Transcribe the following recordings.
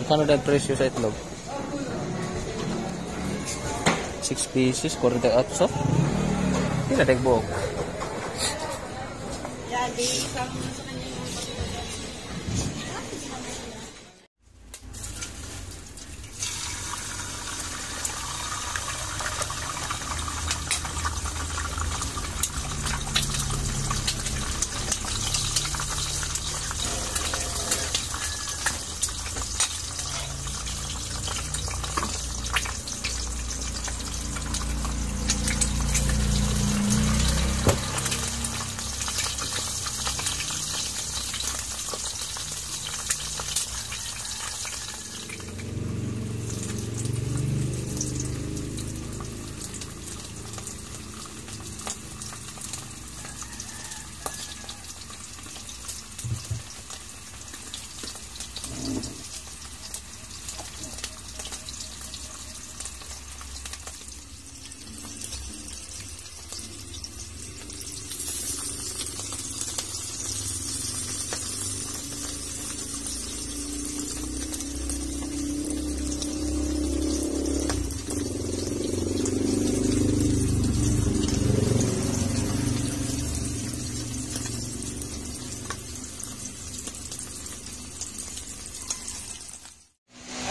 Kano na presyo sa itlog? 6 pieces, 48. Hindi na buok. Yeah, di isang sa kanya yung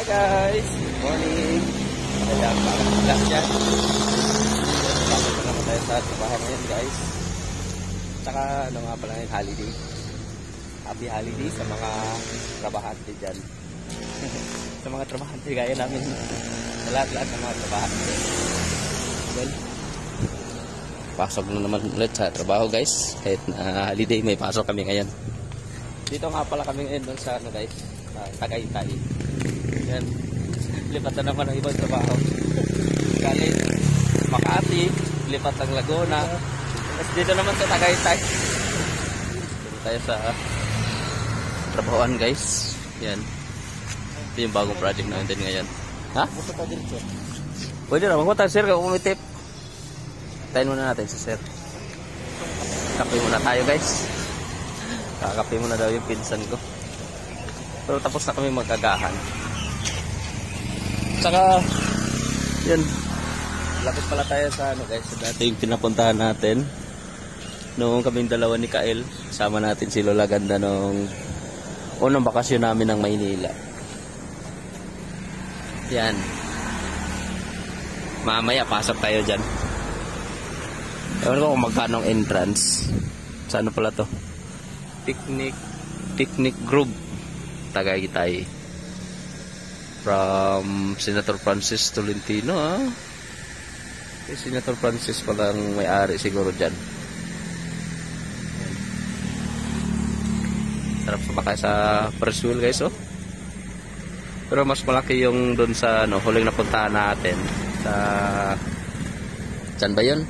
guys, good morning. Kaya parang dyan. Bakit na naman tayo sa trabaho ngayon guys. Tsaka ano nga pala yung holiday. Happy holiday sa mga trabahante dyan. Sa mga trabahante gaya namin. Sa lahat-lahat ng mga trabahante. Well, pasok na naman ulit sa trabaho guys. Kahit na holiday may pasok kami ngayon. Dito nga pala kami ngayon doon sa ano guys, Tagaytay. Yan. Lipat na naman ang ibang trabaho. Galing Makati, lipat ng Laguna. Tapos dito naman sa Tagaytay. Dito tayo sa trabahoan guys. Yan. Ito yung bagong project namin din ngayon. Ha? Pwede na, magpunta sir kung umitip. Tayin muna natin si sir. Kape muna tayo guys. Kakape muna daw yung pinsan ko. Pero tapos na kami magkagahan. Saka, yun. Lapit pala tayo sa ano guys. Sa dati yung pinapuntahan natin. Noong kaming dalawa ni Kael. Sama natin si Lola Ganda nung unang bakasyon namin ng Maynila. Yan. Mamaya pasok tayo dyan. Ewan ko kung magkano ang entrance. Sa ano pala to? Picnic Group Tagaytay. From Senator Francis Tolentino. Senator Francis palang may-ari siguro dyan. Sarap sumakay sa first wheel guys oh. Pero mas malaki yung doon sa ano, huling napuntahan natin sa saan ba yun?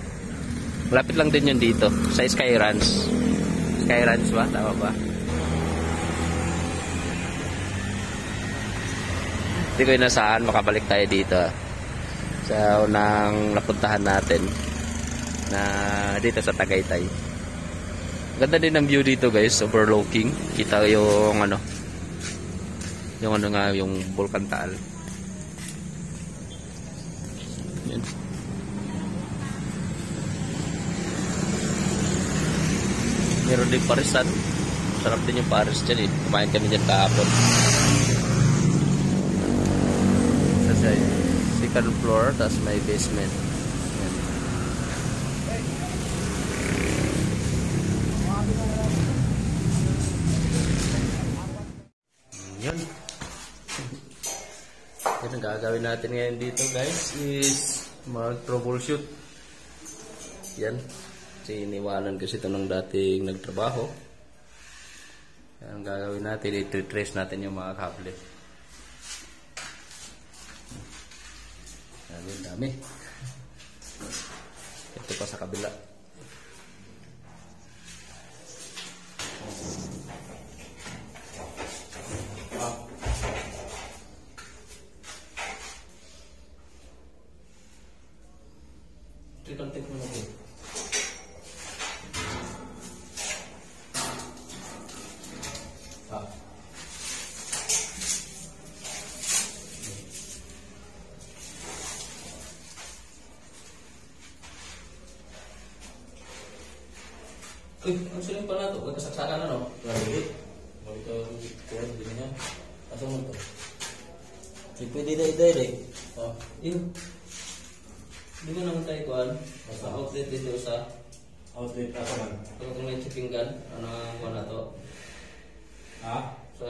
Malapit lang din yun dito sa Sky Ranch. Sky Ranch ba? Tama ba? Hindi ko inasaan makabalik tayo dito sa unang napuntahan natin na dito sa Tagaytay. Ganda din ang view dito guys, overlooking. Kita yung ano nga, yung Bulkan Taal. Yan. Meron din parisan. Sarap din yung paris dyan eh. Kumain kami dyan kahapon. Sa second floor, tas may basement. Yan. Yan ang gagawin natin ngayon dito guys is mag-troubleshoot. Yan. Kasi iniwanan kasi ito ng dating nagtrabaho. Yan ang gagawin natin. I-trace natin yung mga kable. Yan, dami. Ito pa sa kabila. Triple-tip mo na po. Uy, ang siling pala ito. Kasaksakan na, no? Lagi. Mau ito kuwan din niya. Asa mo to? Di pwede na i-direct. Oh, yun. Hindi mo naman tayo kuhan. Sa outlet dito sa... Outlet asa man. Kung may shipping gun, ano ang kuhan na to? Ha? Sa...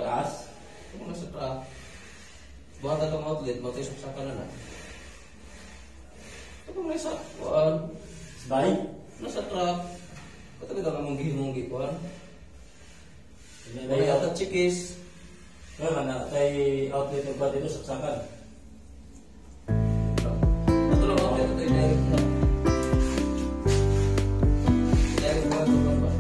Taas? Kung nasa truck. Buhat itong outlet, magkisaksakan na na. Ito kung nasa kuhan. Sabay? Nasa truck. Ba't kita ka munggi-munggi kuhan? Hindi na Wala yata. yata chikis. Kaya na, tayo outlet ng ba dito, saksakan. Ito lang outlet ito yung direct na. Direct na ito ba?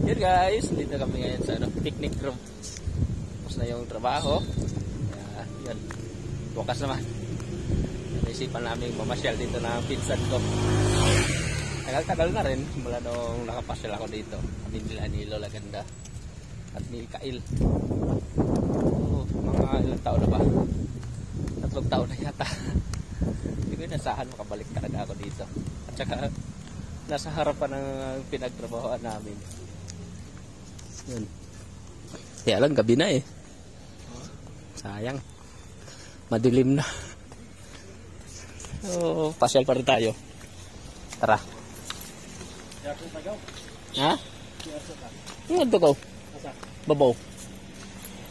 Yun guys, dito kami ngayon sa picnic room. Tapos na yung trabaho. Yun, bukas naman. Naisipan namin mamasyal dito ng pinsan ko. Tagal-tagal na rin mula nung nakapasyal ako dito. Kami nila ni Lola Ganda at ni Kail. Mga ilang taon na ba? 3 taon na yata. Hindi ko inasahan makabalik talaga ako dito. At saka nasa harapan ng pinagtrabahoan namin. Yun. Kaya lang gabi na eh. Sayang. Madilim na. So, pasyal pa rin tayo. Tara. Ha? Ano ito ko? Babaw.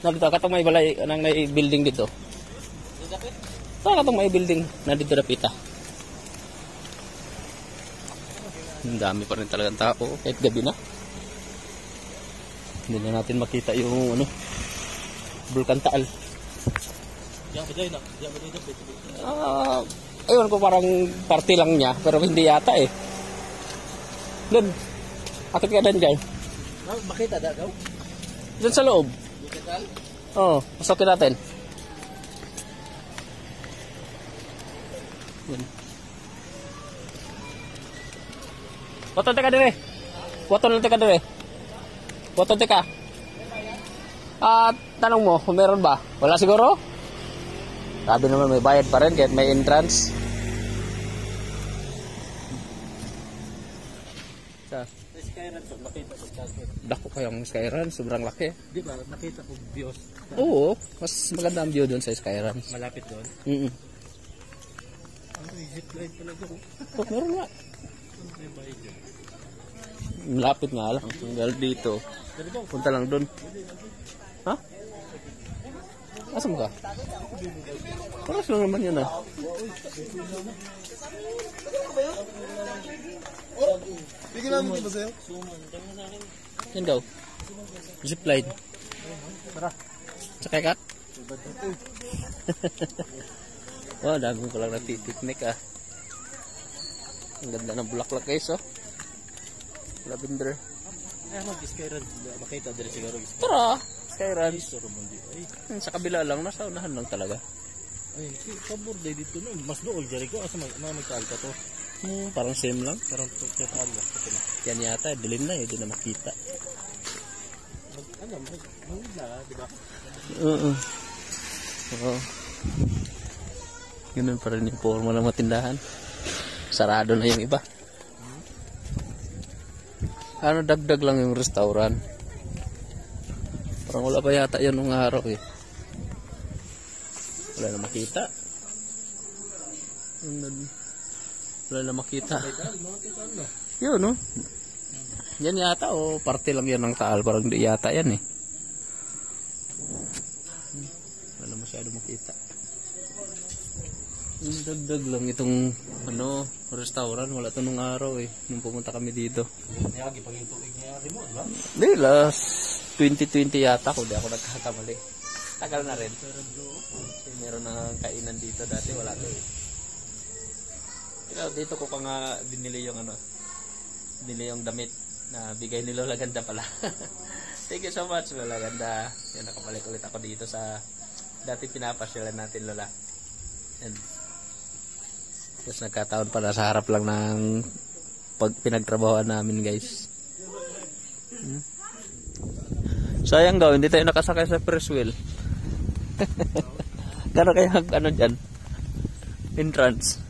Nandito katong may balay nang may building dito. Saan katong may building? Nandito dapita. Ang dami pa rin talagang tao kahit gabi na. Hindi na natin makita yung ano, Bulkan Taal. Ayun ko parang party lang niya pero hindi yata eh. Doon. Akit ka doon dyan. Makita daw? Doon sa loob. Oo, pasokin natin. Waton teka dire. Waton teka dire. Waton teka. Tanong mo, kung meron ba? Wala siguro? Sabi naman may bayad pa rin kahit may entrance. Sa Skyran to, nakita ko sa dako kayang Skyran, sobrang laki. Di ba, nakita ko views. Oo, mas maganda ang view doon sa Skyran. Malapit doon. Ano, zipline talaga ko. Oh, meron nga. Malapit nga lang. Hanggang dito. Punta lang doon. Ha? Asam ka? Paras lang naman yun ah. Bigyan namin ba sa'yo? Yan daw. Zipline. Tara. Sakay ka? Oh, dami ko lang nagpipiknik ah. Ang ganda ng bulaklak guys oh. Lavender. Ay, mag-skyran. Makita dali siguro. Tara! Skyran. Pero mundi. Ay, Sa kabila lang, nasa unahan lang talaga. ay, pabor day dito no. Mas dool jari ko asa magkaal ka to. Parang same lang. Parang total lang. Yan yata, dilim na eh, di na makita. Ano, magla, di ba? Oo. Oo. Ganun pa rin yung forma ng mga tindahan. Sarado na yung iba. Ano, dagdag lang yung restaurant. Parang wala pa yata yan nung araw eh. Wala na makita. Wala na makita. Yun no. Yan yata o parte lang yan ng Taal. Parang hindi yata yan eh. Wala na masyado makita. Dagdag lang itong ano, restaurant. Wala ito nung araw eh. Nung pumunta kami dito. Niyagi pag yung tubig niya remote ba? Hindi, last 2020 yata ko. Di ako nagkakamali. Tagal na rin. Kasi meron na kainan dito. Dati wala to eh. Pero dito ko pa nga binili yung ano. Binili yung damit na bigay ni Lola Ganda pala. Thank you so much Lola Ganda. Yan, nakabalik ulit ako dito sa dati pinapasyalan natin Lola. And tapos nagkataon pala sa harap lang ng pinagtrabahoan namin guys. Sayang daw, hindi tayo nakasakay sa press wheel. Gano'n kaya ano dyan? Entrance.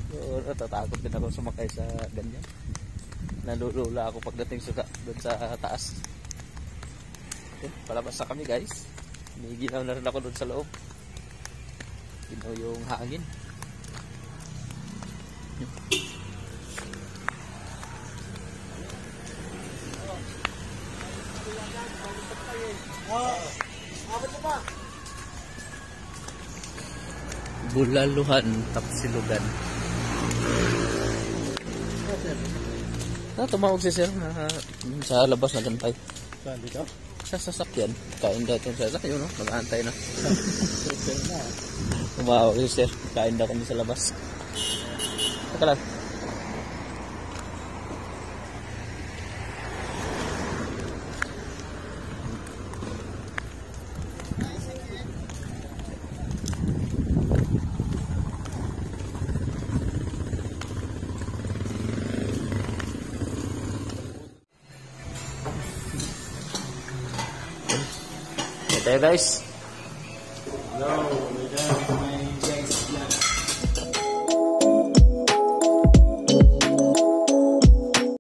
So, natatakot din ako sumakay sa ganyan. Nalulula ako pagdating doon sa taas. Okay, palabas na kami guys. May ginaw na rin ako doon sa loob. Ginaw yung hangin. Bulaluhan, Tapsilugan. Tumawag si sir na sa labas na gantay. Saan dito? Sa sasakyan. Kain daw itong sasakyan, no? Mag-aantay na. Tumawag si sir. Kain daw kami sa labas. Saka lang. Okay guys. Hello,